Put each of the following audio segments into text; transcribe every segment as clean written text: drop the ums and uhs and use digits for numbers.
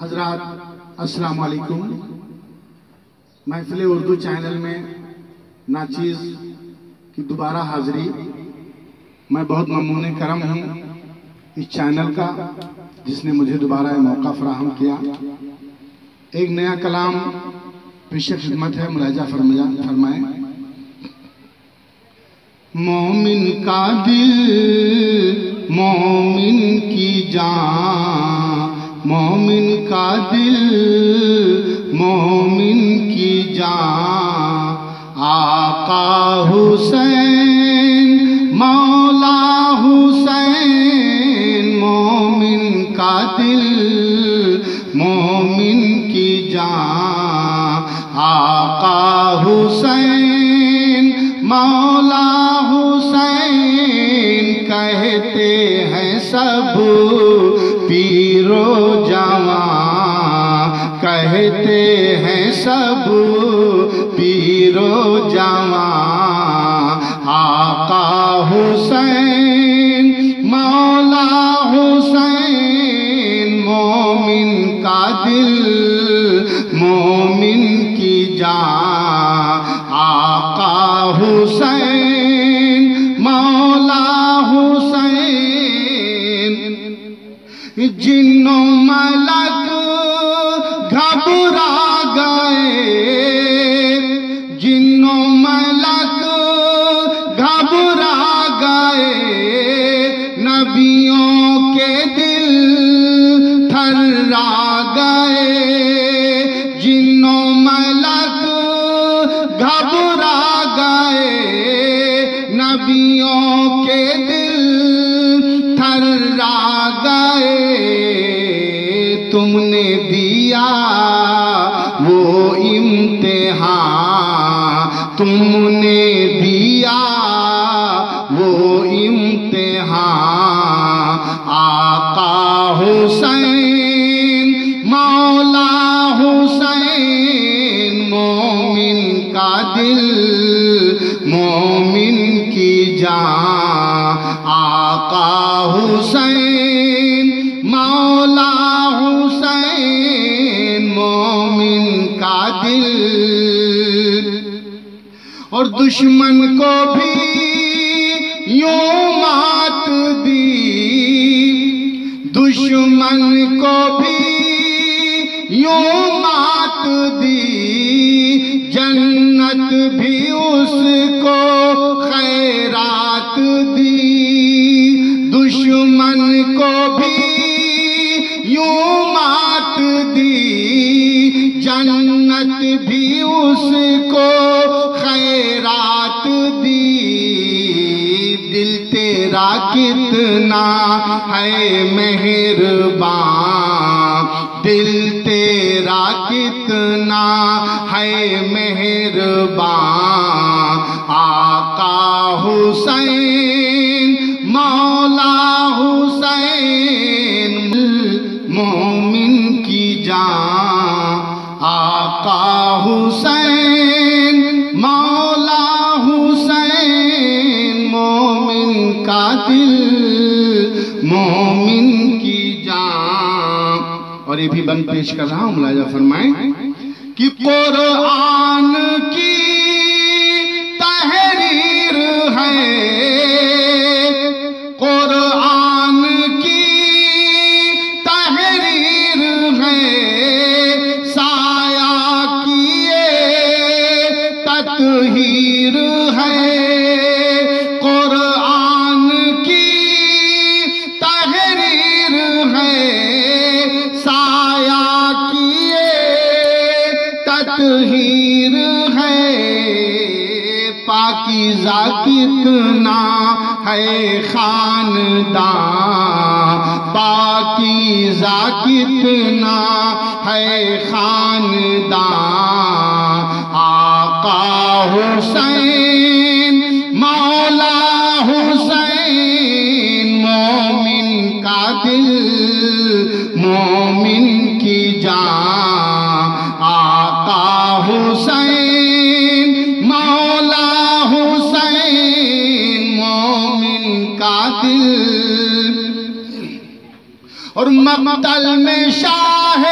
حضرات السلام علیکم۔ محفل اردو چینل میں ناچیز کی دوبارہ حاضری۔ میں بہت ممنون کرم ہوں اس چینل کا جس نے مجھے دوبارہ یہ موقع فراہم کیا۔ ایک نیا کلام پیش خدمت ہے، ملاحظہ فرمائیں۔ مومن کا دل مومن کی جان، مومن کا دل مومن کی جان، آقا حسین مولا حسین، مومن کا دل مومن کی جان، آقا حسین مولا حسین، کہتے ہیں سب پیر و جوان، کہتے ہیں سب پیر و جوان، آقا حسین مولا حسین، مومن کا دل مومن کی جان، آقا حسین مولا حسین۔ جن و ملک گھبرا گئے، جن و ملک گھبرا گئے، نبیوں کے دل تھرا گئے، جن و ملک گھبرا گئے، نبیوں کے دل تھرا گئے۔ تم نے دیا وہ امتحان، تم نے دیا وہ امتحان، آقا حسین مولا حسین، مومن کا دل مومن کی جان، آقا حسین مولا حسین، مومن کا دل۔ اور دشمن کو بھی یوں مات دی، دشمن کو بھی یوں مات دی، جنت بھی اس کو خیرات دی، دشمن کو بھی یوں مات دی، جنت بھی اس کو خیرات دی۔ دل تیرا کتنا ہے مہربان، دل تیرا کتنا ہے مہربان، آقا حسین مولا حسین، مومن کی جان، آقا حسین مولا حسین، مومن کا دل مومن کی جان۔ اور یہ بھی بند پیش کر رہا ہوں، ملاحظہ فرمائیں کہ قرآن کی تحریر ہے، قرآن کی تحریر ہے، سایہ کی یہ تطہیر ہے، قرآن کی تحریر ہے، سایہ کی یہ تطہیر ہے، پاکیزہ کتنا ہے خاندان، پاکیزہ کتنا ہے خاندان، آقا حسین مولا حسین، مومن کا دل مومن کی جان، آقا حسین مولا حسین، مومن کا دل۔ اور مقتل میں شاہ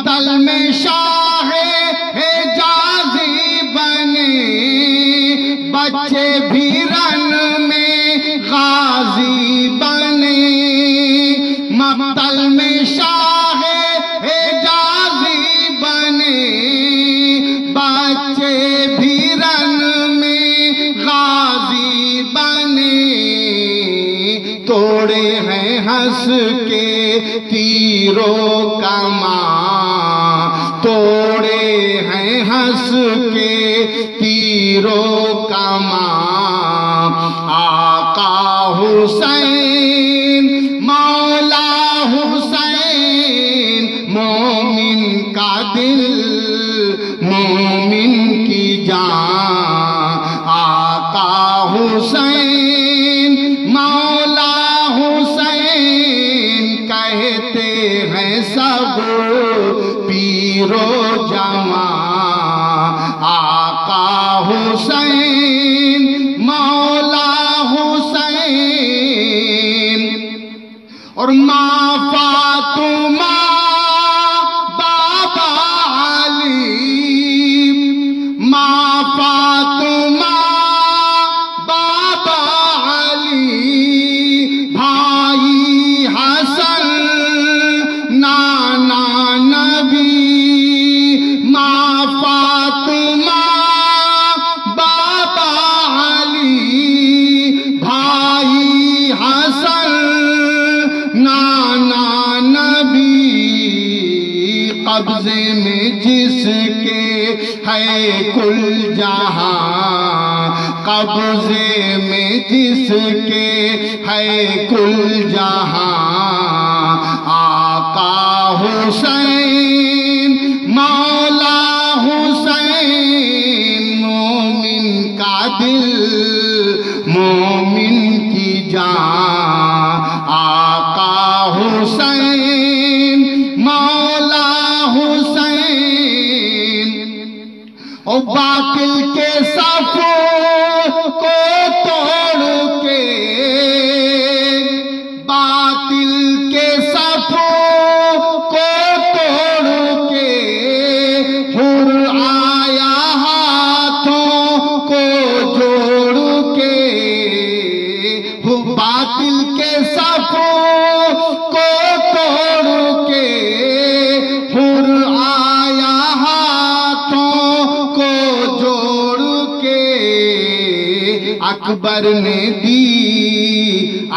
مقتل میں شاہ حجازی بنے، بچے بھی رن میں غازی بنے، مقتل میں شاہ حجازی بنے، بچے بھی رن میں غازی بنے، توڑے ہیں ہنس کے تیروں کمان، توڑے ہیں ہنس کے تیروں کمان، آقا حسین مولا حسین، مومن کا دل مومن کی جان، آقا حسین مولا حسین، کہتے ہیں سب پیر و جوان، آقا حسین مولا حسین، اور ماں فاطمہ بابا علی، ماں فاطمہ بابا علی، بھائی حسن نانا نبی، ماں فاطمہ بابا علی، بھائی حسن نانا نبی، قبضے میں جس کے ہے کل جہاں، قبضے میں جس کے ہے کل جہاں، آقا حسین مولا حسین، مومن کا دل مومن کی جان، آقا حسین مولا حسین، او باطل کے صفوں کو توڑ کے، باطل کے صفوں کو توڑ کے، حر آیا ہاتھوں کو جوڑ کے، باطل کے صفوں کو توڑ کے، حر آیا ہاتھوں کو جوڑ کے، اکبر نے دی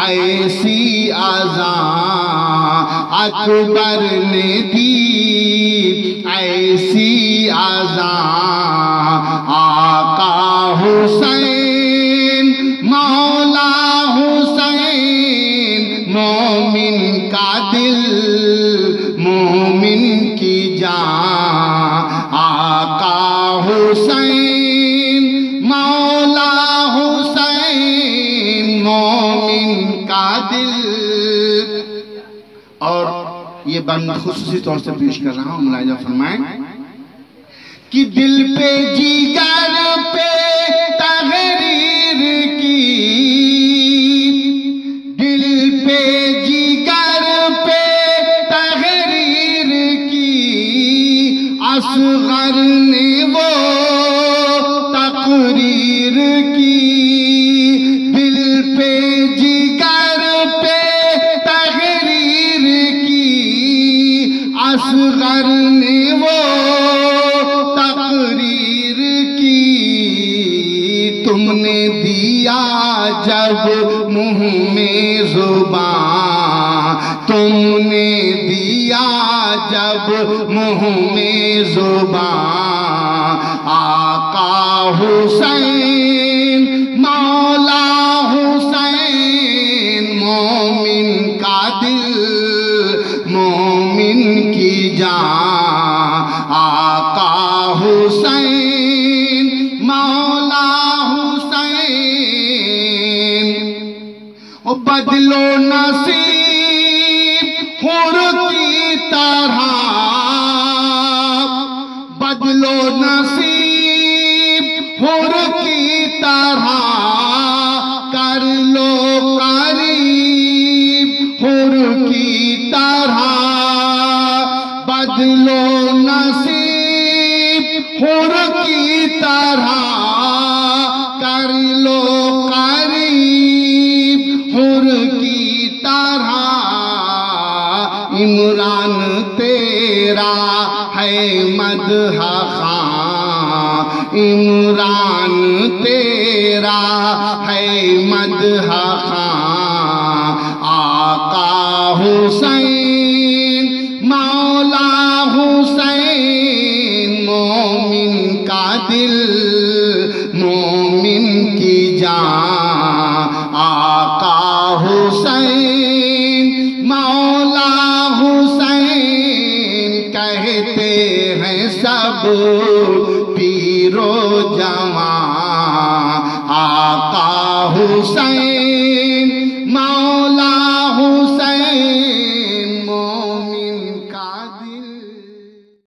ایسی اذان، اکبر نے دی ایسی اذان، آقا حسین مولا حسین، مومن کا دل مومن کی جان، آقا حسین مولا حسین، مومن کا دل۔ اور یہ بند خصوصی طور سے پیش کر رہا ہوں، ملاحظہ فرمائیں کہ دل پہ جگر پہ تحریر کی، دل پہ جگر پہ تحریر کی، اصغر نے وہ تقریر کی، دل پہ جگر پہ تحریر کی، اصغر نے وہ تقریر کی، تم نے دیا جب منہ میں زبان، تم نے دیا جب منہ میں زبان، آقا حسین مولا حسین، مومن کا دل مومن کی جان، آقا حسین مولا حسین، بدلو نصیب حر کی طرح، بدلو نصیب حر کی طرح، کر لو قریب حر کی طرح، بدلو عمران تیرا ہے مدح خواں، عمران تیرا ہے مدح خواں، آقا حسین مولا حسین، مومن کا دل مومن کی جان، آقا حسین مولا حسین، کہتے ہیں سب پیر و جوان، آقا حسین مولا حسین، مومن کا دل